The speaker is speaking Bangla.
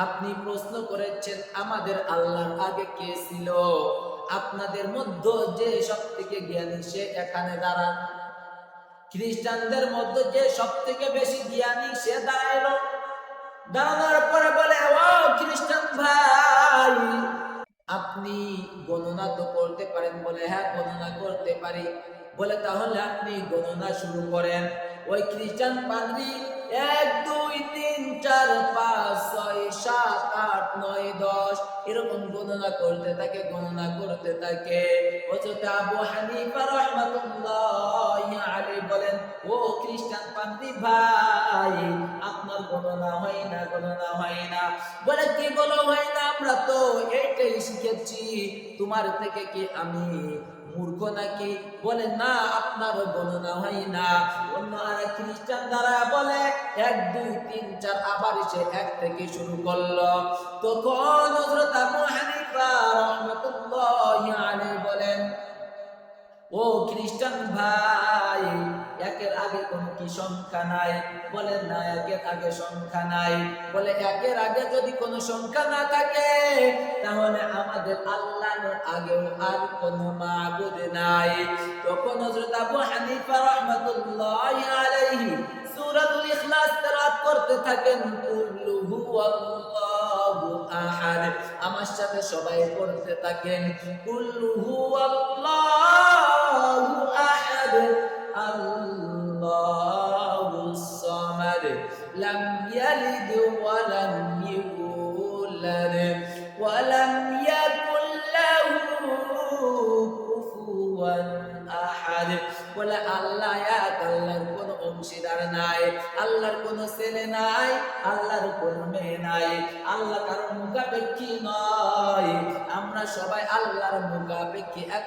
আপনি প্রশ্ন করেছেন আমাদের আল্লাহর আগে কে ছিল? আপনাদের মধ্যে যে সবথেকে জ্ঞানী সে এখানে দাঁড়ান। খ্রিস্টানদের মধ্যে যে সবথেকে বেশি জ্ঞানী সে দাঁড়াইলো। দাঁড়ানোর পরে বলে, ও খ্রিস্টান ভাই, আপনি গণনা তো করতে পারেন? বলে, হ্যাঁ গণনা করতে পারি। বলে, তাহলে আপনি গণনা শুরু করেন। ওই খ্রিস্টান পাদ্রী 1 2 3 4 5 6 7 8 9 10 এরকম গণনা করতে থাকে, গণনা করতে থাকে। হযরত আবু হানিফা রাহমাতুল্লাহি আলাইহি বলেন, ও খ্রিস্টান পাদ্রী ভাই, আপনার গণনা হয় না, গণনা হয় না। বলে, কি বলো হয় না? আমরা তো এইটাই শিখেছি, তোমার থেকে কি আমি মূর্খ নাকি? বলে, না, আপনার গণনা হয় না। অন্য আরেক খ্রিস্টান দ্বারা বলে 1 2 3 4 আবার সে 1 থেকে শুরু করলো। তখন হযরত আবু হানিফা রাহমাতুল্লাহি আলাইহি বলেন, ও খ্রিস্টান ভাই, একের আগে কোনো কি সংখ্যা নাই? বলে, না, একের আগে সংখ্যা নাই। বলে, একের আগে যদি কোনো সংখ্যা না থাকে তাহলে আমাদের আল্লাহর আগেও আর কোনো মাবুদ নাই। তখন হযরত আবু হানিফা রাহমাতুল্লাহি আলাইহি সূরাতুল ইখলাস তেলাওয়াত করতে থাকেন, কুল্লু হুয়াল্লাহু আহাদ। আমার সাথে সবাই পড়তে থাকেন, কুল্লু হুয়াল্লাহু আহাদ, আল্লাহুস সামাদ, লাম ইয়ালিদ ওয়া লাম ইউলাদ ওয়া লাম ইয়াকুল লাহু কুফুয়ান আহাদ। বলে, আল্লাহ এক, আল্লাহর কোনো অংশীদার নাই, আল্লাহর কোনো ছেলে নাই, আল্লাহর কোনো মেয়ে নাই, আল্লাহ কারো মুখাপেক্ষী নয়। আমরা সবাই আল্লাহর মুখাপেক্ষী। এক